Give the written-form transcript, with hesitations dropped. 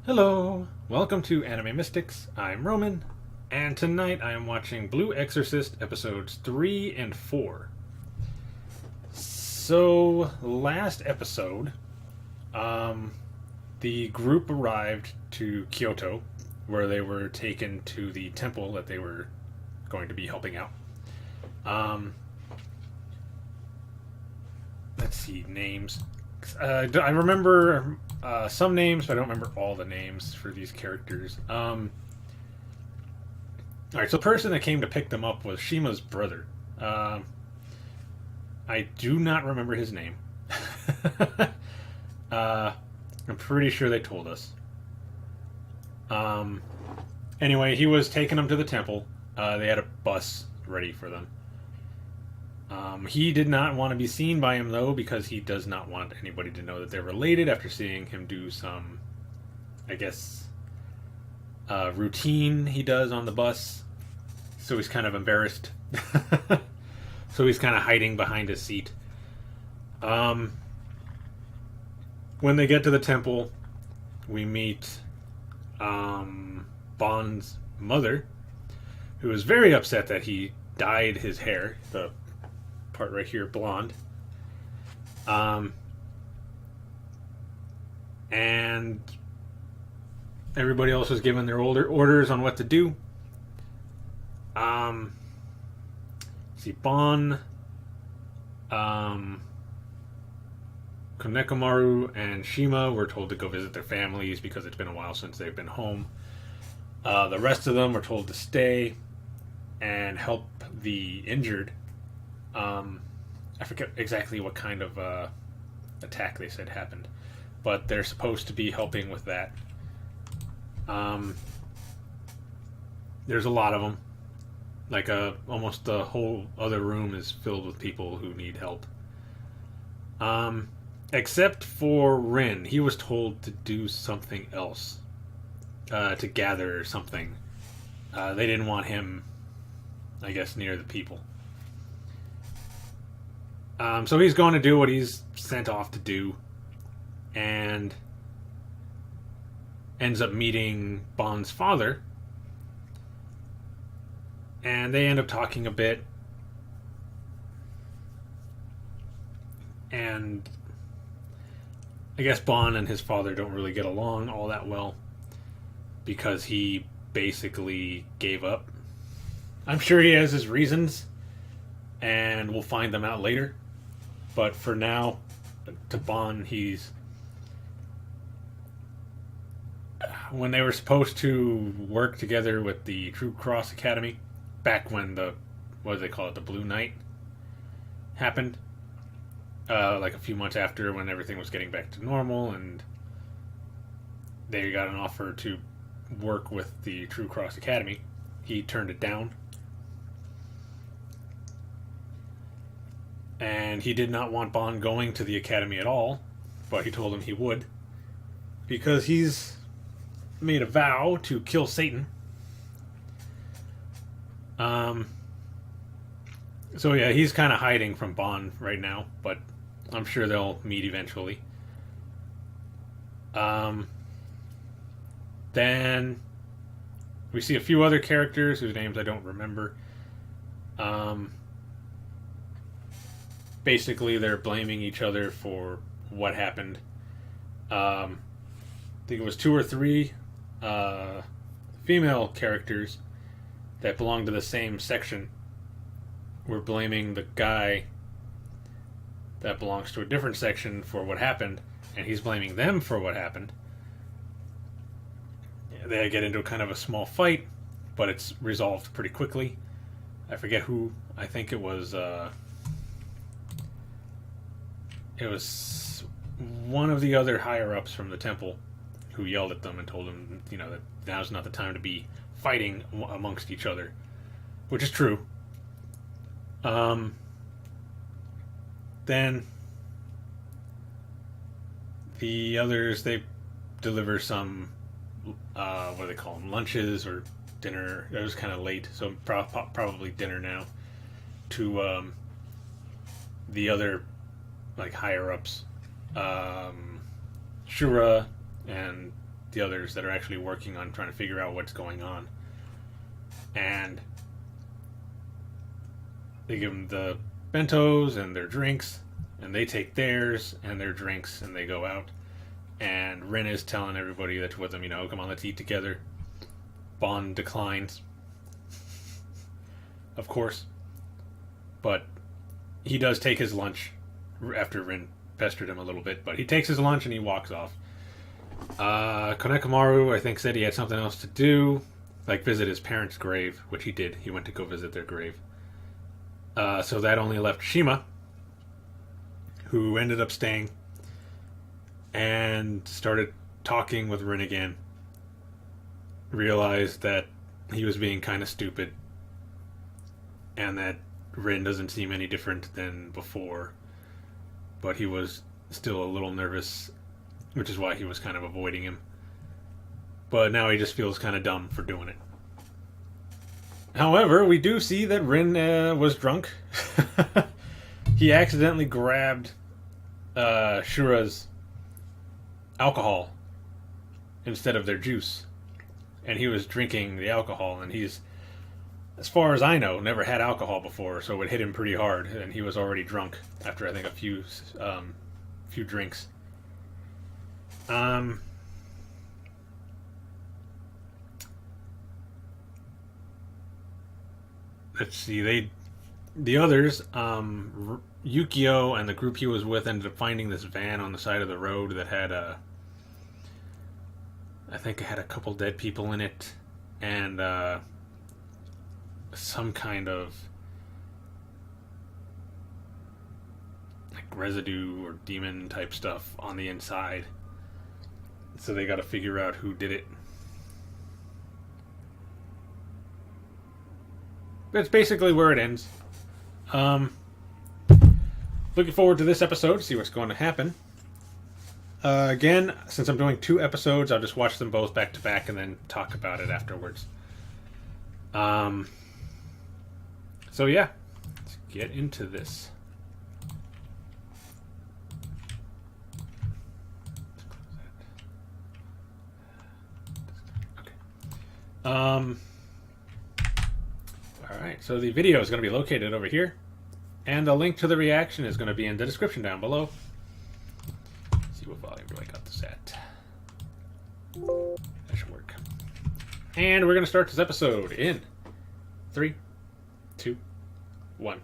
Hello, welcome to Anime Mystics. I'm Roman, and tonight I am watching Blue Exorcist episodes 3 and 4. So, last episode, um, the group arrived to Kyoto, where they were taken to the temple that they were going to be helping out. Um, let's see, names. I remember some names, but I don't remember all the names for these characters. All right, so the person that came to pick them up was Shima's brother. I do not remember his name. uh, I'm pretty sure they told us. Um, anyway, he was taking them to the temple. They had a bus ready for them. He did not want to be seen by him, though, because he does not want anybody to know that they're related after seeing him do some, I guess, routine he does on the bus. So he's kind of embarrassed. So he's kind of hiding behind his seat. When they get to the temple, we meet Bond's mother, who is very upset that he dyed his hair, the part right here, blonde. And everybody else was given their orders on what to do. See, Bon, Konekomaru, and Shima were told to go visit their families because it's been a while since they've been home. The rest of them were told to stay and help the injured. I forget exactly what kind of attack they said happened, but they're supposed to be helping with that. There's a lot of them. Like almost the whole other room is filled with people who need help. Except for Rin, he was told to do something else, to gather something. They didn't want him, I guess, near the people. So he's going to do what he's sent off to do, and ends up meeting Bond's father. And they end up talking a bit. And I guess Bond and his father don't really get along all that well because he basically gave up. I'm sure he has his reasons, and we'll find them out later. But for now, to Bond, he's... When they were supposed to work together with the True Cross Academy, back when the, what do they call it, the Blue Knight happened, like a few months after, when everything was getting back to normal, and they got an offer to work with the True Cross Academy. He turned it down, and he did not want Bond going to the academy at all, but he told him he would, because he's made a vow to kill Satan. So yeah, he's kind of hiding from Bond right now, but I'm sure they'll meet eventually. Then we see a few other characters whose names I don't remember. Basically, they're blaming each other for what happened. I think it was 2 or 3 female characters that belong to the same section were blaming the guy that belongs to a different section for what happened, and he's blaming them for what happened. They get into kind of a small fight, but it's resolved pretty quickly. I forget who. I think it was one of the other higher ups from the temple who yelled at them and told them, that now's not the time to be fighting amongst each other, which is true. Then the others, they deliver some, what do they call them, lunches or dinner. It was kind of late, so probably dinner now, to the other, like, higher ups, Shura and the others that are actually working on trying to figure out what's going on. And they give them the bentos and their drinks, and they take theirs and their drinks, and they go out. And Rin is telling everybody that's with them, come on, let's eat together. Bond declines, of course, but he does take his lunch after Rin pestered him a little bit, but he takes his lunch and he walks off. Konekamaru, I think, said he had something else to do, like visit his parents' grave, which he did. He went to go visit their grave. So that only left Shima, who ended up staying and started talking with Rin again. Realized that he was being kind of stupid and that Rin doesn't seem any different than before, but he was still a little nervous, which is why he was kind of avoiding him. But now he just feels kind of dumb for doing it. However, we do see that Rin was drunk. He accidentally grabbed Shura's alcohol instead of their juice. And he was drinking the alcohol, and he's, as far as I know, never had alcohol before, so it hit him pretty hard, and he was already drunk after, I think, a few drinks. Let's see, the others, Yukio and the group he was with ended up finding this van on the side of the road that had I think it had a couple dead people in it, and some kind of like residue or demon type stuff on the inside. So they got to figure out who did it. That's basically where it ends. Looking forward to this episode to see what's going to happen. Again, since I'm doing 2 episodes, I'll just watch them both back to back and then talk about it afterwards. So yeah, let's get into this. Okay. Alright, so the video is going to be located over here, and the link to the reaction is going to be in the description down below. See what volume do I got this at. That should work. And we're going to start this episode in 3, 2, 1.